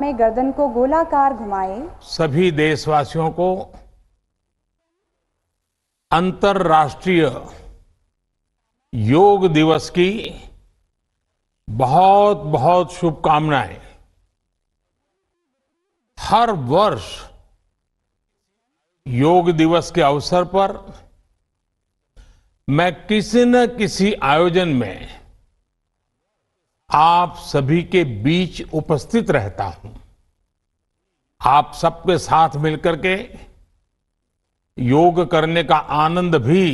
में गर्दन को गोलाकार घुमाए। सभी देशवासियों को अंतर्राष्ट्रीय योग दिवस की बहुत बहुत शुभकामनाएं। हर वर्ष योग दिवस के अवसर पर मैं किसी न किसी आयोजन में आप सभी के बीच उपस्थित रहता हूं। आप सबके साथ मिलकर के योग करने का आनंद भी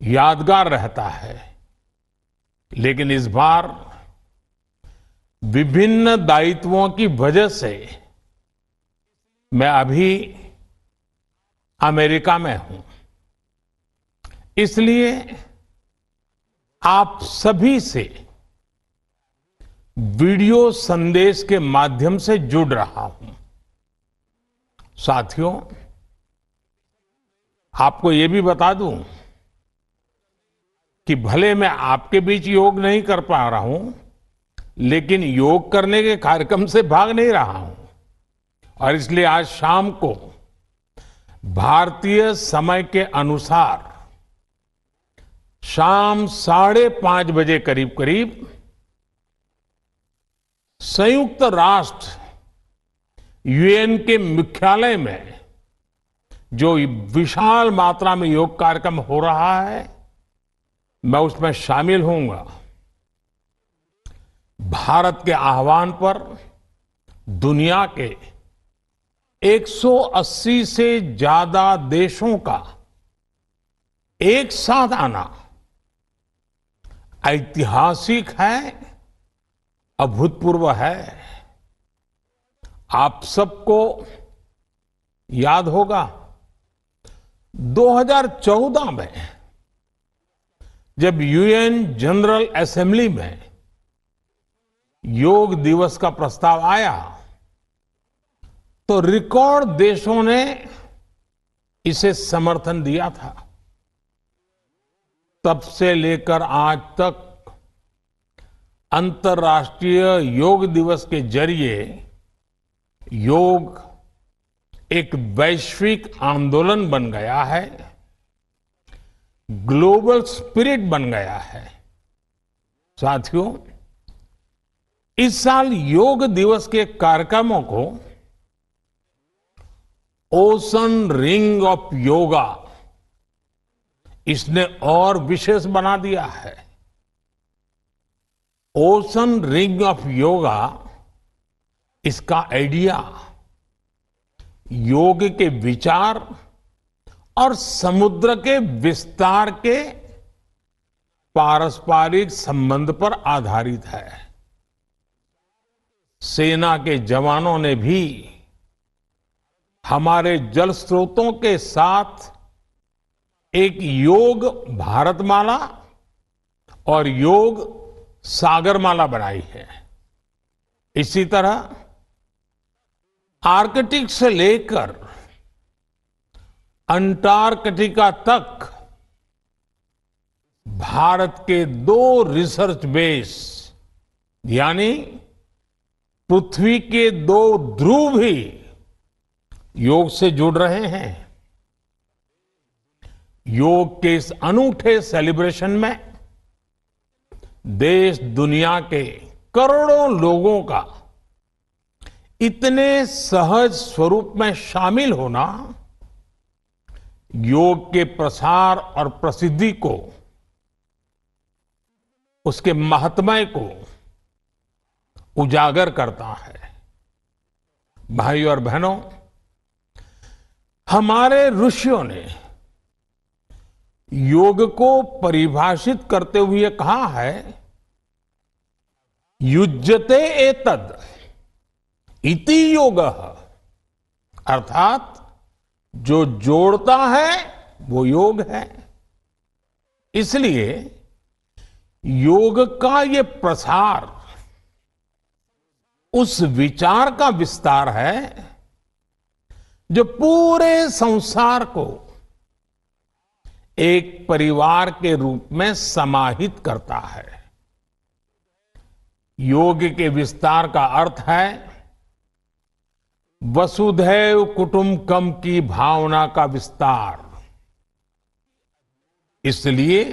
यादगार रहता है। लेकिन इस बार विभिन्न दायित्वों की वजह से मैं अभी अमेरिका में हूं। इसलिए आप सभी से वीडियो संदेश के माध्यम से जुड़ रहा हूं। साथियों, आपको यह भी बता दूं कि भले मैं आपके बीच योग नहीं कर पा रहा हूं, लेकिन योग करने के कार्यक्रम से भाग नहीं रहा हूं। और इसलिए आज शाम को भारतीय समय के अनुसार शाम 5:30 बजे करीब करीब संयुक्त राष्ट्र यूएन के मुख्यालय में जो विशाल मात्रा में योग कार्यक्रम हो रहा है, मैं उसमें शामिल होऊंगा। भारत के आह्वान पर दुनिया के 180 से ज्यादा देशों का एक साथ आना ऐतिहासिक है, अभूतपूर्व है। आप सबको याद होगा 2014 में जब यूएन जनरल असेंबली में योग दिवस का प्रस्ताव आया तो रिकॉर्ड देशों ने इसे समर्थन दिया था। तब से लेकर आज तक अंतर्राष्ट्रीय योग दिवस के जरिए योग एक वैश्विक आंदोलन बन गया है, ग्लोबल स्पिरिट बन गया है। साथियों, इस साल योग दिवस के कार्यक्रमों को ओशन रिंग ऑफ योगा इसने और विशेष बना दिया है। ओशन रिंग ऑफ योगा, इसका आइडिया योग के विचार और समुद्र के विस्तार के पारस्परिक संबंध पर आधारित है। सेना के जवानों ने भी हमारे जल स्रोतों के साथ एक योग भारतमाला और योग सागरमाला बनाई है। इसी तरह आर्कटिक से लेकर अंटार्कटिका तक भारत के 2 रिसर्च बेस यानी पृथ्वी के 2 ध्रुव भी योग से जुड़ रहे हैं। योग के इस अनूठे सेलिब्रेशन में देश दुनिया के करोड़ों लोगों का इतने सहज स्वरूप में शामिल होना योग के प्रसार और प्रसिद्धि को, उसके महात्म्य को उजागर करता है। भाइयों और बहनों, हमारे ऋषियों ने योग को परिभाषित करते हुए कहा है, युज्यते एतद इति योगः, अर्थात जो जोड़ता है वो योग है। इसलिए योग का ये प्रसार उस विचार का विस्तार है जो पूरे संसार को एक परिवार के रूप में समाहित करता है। योग के विस्तार का अर्थ है वसुधैव कुटुंबकम की भावना का विस्तार। इसलिए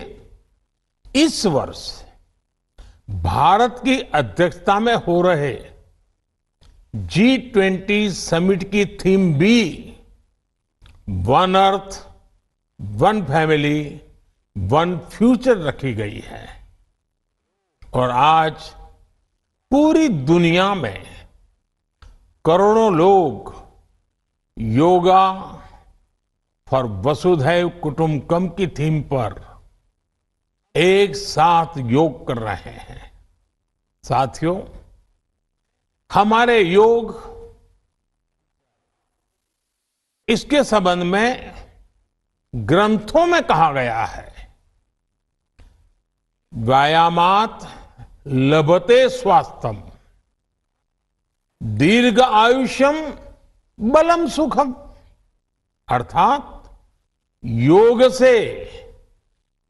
इस वर्ष भारत की अध्यक्षता में हो रहे G20 समिट की थीम भी one earth, one family, one future रखी गई है। और आज पूरी दुनिया में करोड़ों लोग योगा फॉर वसुधैव कुटुंबकम की थीम पर एक साथ योग कर रहे हैं। साथियों, हमारे योग इसके संबंध में ग्रंथों में कहा गया है, व्यायामात लभते स्वास्थ्यम, दीर्घ आयुष्यम बलम सुखम। अर्थात योग से,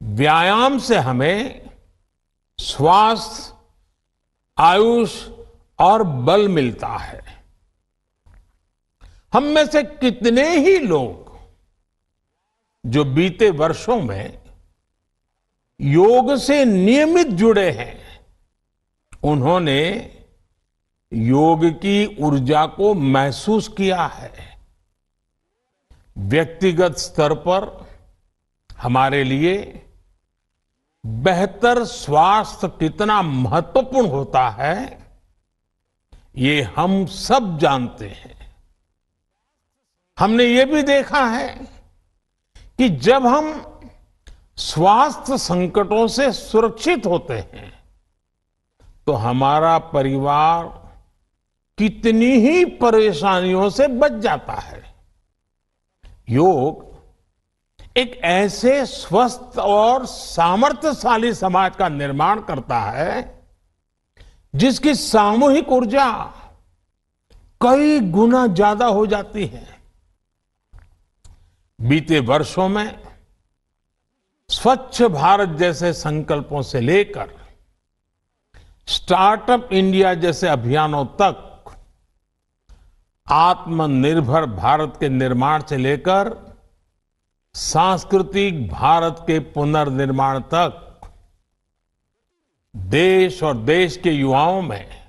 व्यायाम से हमें स्वास्थ्य, आयुष और बल मिलता है। हम में से कितने ही लोग जो बीते वर्षों में योग से नियमित जुड़े हैं, उन्होंने योग की ऊर्जा को महसूस किया है। व्यक्तिगत स्तर पर हमारे लिए बेहतर स्वास्थ्य कितना महत्वपूर्ण होता है, ये हम सब जानते हैं। हमने ये भी देखा है कि जब हम स्वास्थ्य संकटों से सुरक्षित होते हैं, तो हमारा परिवार कितनी ही परेशानियों से बच जाता है। योग एक ऐसे स्वस्थ और सामर्थ्यशाली समाज का निर्माण करता है जिसकी सामूहिक ऊर्जा कई गुना ज्यादा हो जाती है। बीते वर्षों में स्वच्छ भारत जैसे संकल्पों से लेकर स्टार्टअप इंडिया जैसे अभियानों तक, आत्मनिर्भर भारत के निर्माण से लेकर सांस्कृतिक भारत के पुनर्निर्माण तक, देश और देश के युवाओं में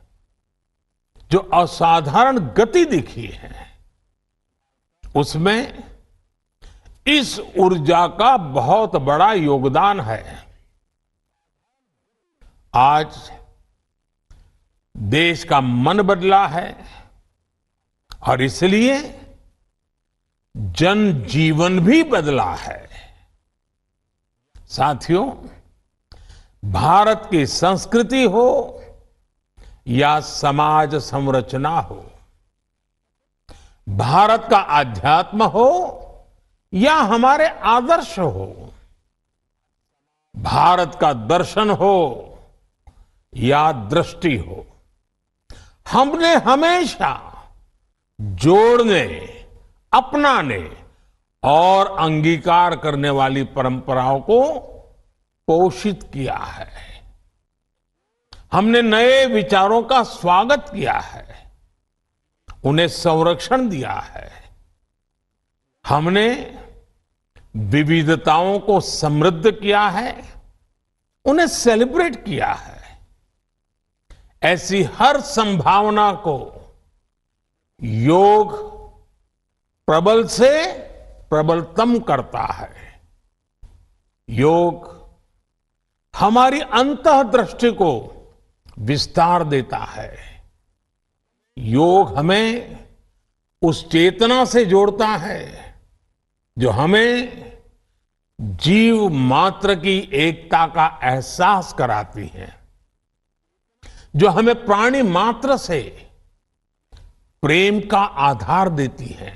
जो असाधारण गति दिखी है, उसमें इस ऊर्जा का बहुत बड़ा योगदान है। आज देश का मन बदला है और इसलिए जनजीवन भी बदला है। साथियों, भारत की संस्कृति हो या समाज संरचना हो, भारत का आध्यात्म हो या हमारे आदर्श हो, भारत का दर्शन हो या दृष्टि हो, हमने हमेशा जोड़ने, अपनाने और अंगीकार करने वाली परंपराओं को पोषित किया है। हमने नए विचारों का स्वागत किया है, उन्हें संरक्षण दिया है। हमने विविधताओं को समृद्ध किया है, उन्हें सेलिब्रेट किया है। ऐसी हर संभावना को योग प्रबल से प्रबलतम करता है। योग हमारी अंतःदृष्टि को विस्तार देता है। योग हमें उस चेतना से जोड़ता है जो हमें जीव मात्र की एकता का एहसास कराती है, जो हमें प्राणी मात्र से प्रेम का आधार देती है।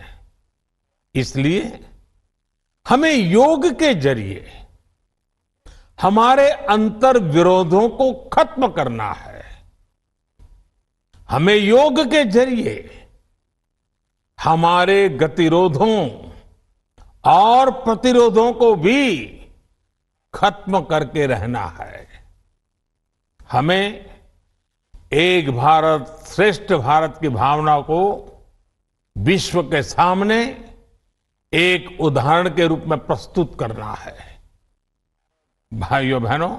इसलिए हमें योग के जरिए हमारे अंतर विरोधों को खत्म करना है। हमें योग के जरिए हमारे गतिरोधों और प्रतिरोधों को भी खत्म करके रहना है। हमें एक भारत श्रेष्ठ भारत की भावना को विश्व के सामने एक उदाहरण के रूप में प्रस्तुत करना है। भाइयों बहनों,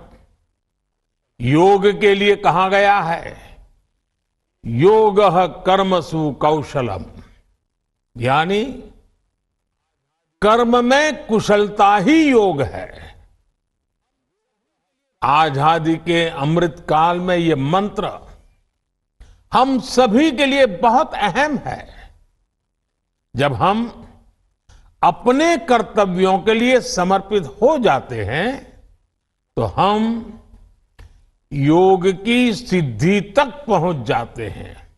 योग के लिए कहा गया है योगः कर्मसु कौशलम, यानी कर्म में कुशलता ही योग है। आजादी के अमृत काल में ये मंत्र हम सभी के लिए बहुत अहम है। जब हम अपने कर्तव्यों के लिए समर्पित हो जाते हैं तो हम योग की सिद्धि तक पहुंच जाते हैं।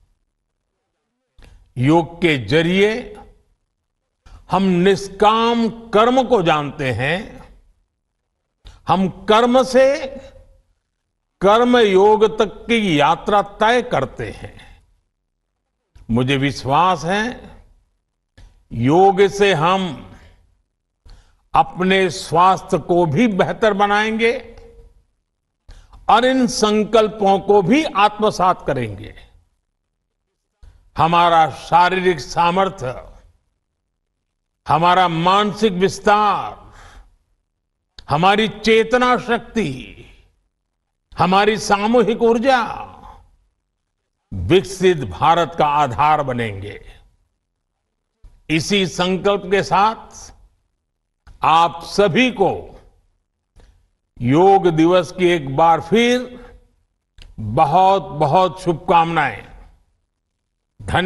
योग के जरिए हम निष्काम कर्म को जानते हैं। हम कर्म से कर्म योग तक की यात्रा तय करते हैं। मुझे विश्वास है योग से हम अपने स्वास्थ्य को भी बेहतर बनाएंगे और इन संकल्पों को भी आत्मसात करेंगे। हमारा शारीरिक सामर्थ्य, हमारा मानसिक विस्तार, हमारी चेतना शक्ति, हमारी सामूहिक ऊर्जा विकसित भारत का आधार बनेंगे। इसी संकल्प के साथ आप सभी को योग दिवस की एक बार फिर बहुत बहुत शुभकामनाएं। धन्यवाद।